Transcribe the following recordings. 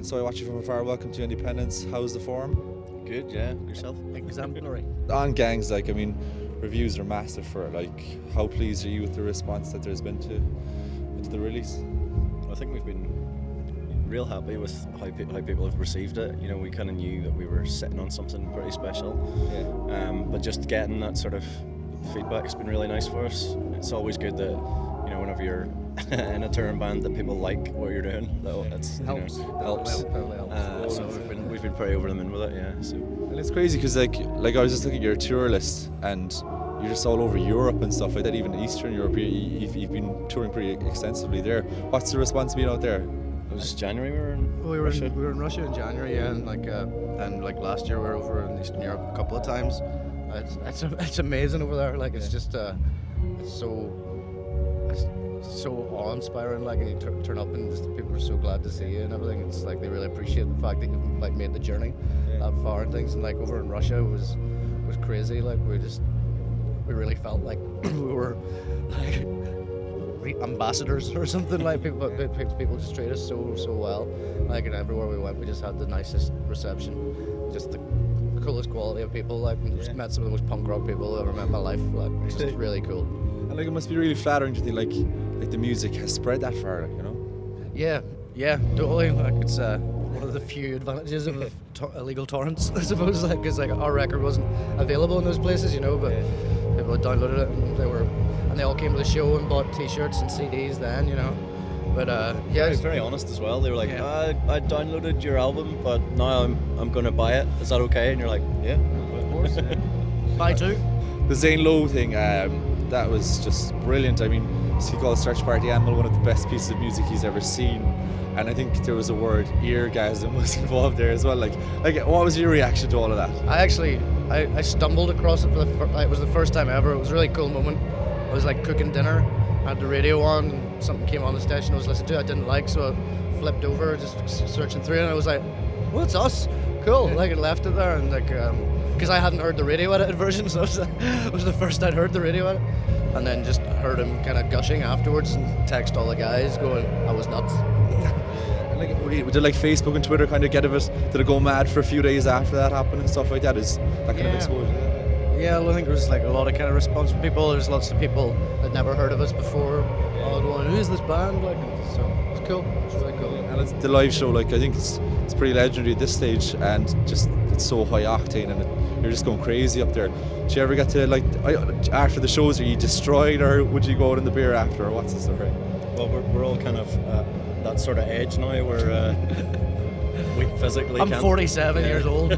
And so I watch you from afar. Welcome to Independence. How's the form? Good, yeah. Yourself? Exemplary. On gangs, like, I mean, reviews are massive for it. Like, how pleased are you with the response that there's been to the release? I think we've been real happy with how people have received it. You know, we kind of knew that we were sitting on something pretty special. Yeah. But just getting that sort of feedback's been really nice for us. It's always good that, you know, whenever you're in a touring band, that people like what you're doing. That's Helps. Helps. Definitely helps. So we've been pretty over the moon with it, yeah. So. And it's crazy because like I was just looking at your tour list and you're just all over Europe and stuff like that, even Eastern Europe. You've been touring pretty extensively there. What's the response been out there? It was January we were in Russia. We were in Russia in January, yeah, and like last year we were over in Eastern Europe a couple of times. It's amazing over there. Like it's just it's so awe-inspiring. Like, and you turn up and just people are so glad to see you and everything. It's like they really appreciate the fact that you've like made the journey that far and things. And like over in Russia was crazy. Like we really felt like we were like ambassadors or something. Like people just treat us so well. Like, and everywhere we went we just had the nicest reception, just the coolest quality of people. Like, we just met some of the most punk rock people I've ever met in my life. Like, it's just really cool. And like it must be really flattering to think like the music has spread that far, you know? Yeah, totally. Like it's one of the few advantages of illegal torrents, I suppose. Like, because like our record wasn't available in those places, you know, but people had downloaded it and they all came to the show and bought T-shirts and CDs then, you know. But yeah, it's very honest as well. They were like, I downloaded your album, but now I'm going to buy it. Is that okay? And you're like, yeah, of course. Buy two. The Zane Lowe thing, that was just brilliant. I mean, he called Search Party Animal one of the best pieces of music he's ever seen. And I think there was a word, eargasm, was involved there as well. Like, what was your reaction to all of that? I stumbled across it it was the first time ever. It was a really cool moment. I was like cooking dinner, had the radio on, and something came on the station I was listening to I didn't like, so I flipped over, just searching through it, and I was like, well, it's us. Cool. Like, I left it there, and like, because I hadn't heard the radio edited version, so it was the first I'd heard the radio edit. And then just heard him kind of gushing afterwards and text all the guys going, I was nuts. Did like Facebook and Twitter kind of get a bit, did it go mad for a few days after that happened and stuff like that? Is that kind of exposure? Yeah, I think there was like a lot of kind of response from people. There's lots of people that never heard of us before, all going, who's this band? Like, so it's cool. It's really cool. And it's the live show, like I think it's pretty legendary at this stage, and just it's so high octane, and you're just going crazy up there. Did you ever get to like after the shows? Are you destroyed, or would you go out in the beer after, or what's the story? Well, we're all kind of that sort of age now where we physically. I'm 47 years old.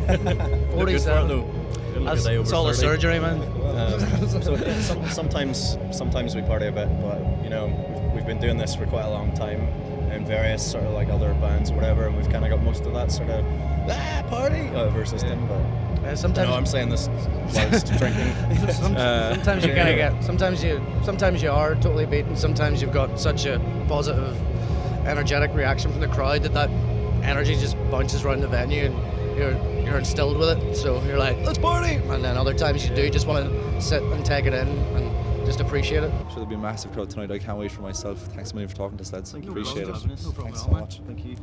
47. It's all the surgery, man. Sometimes we party a bit, but you know we've been doing this for quite a long time in various sort of like other bands or whatever, and we've kind of got most of that sort of party system. But sometimes I'm saying this whilst drinking. Sometimes you kind of get. Sometimes you are totally beaten. Sometimes you've got such a positive, energetic reaction from the crowd that energy just bounces around the venue, and you're instilled with it. So you're like, let's party. And then other times you do just want to sit and take it in and just appreciate it. I'm sure there'll be a massive crowd tonight. I can't wait for myself. Thanks a million for talking to us, lads. Thank you. Appreciate it. No problem. Thanks so much. Thank you.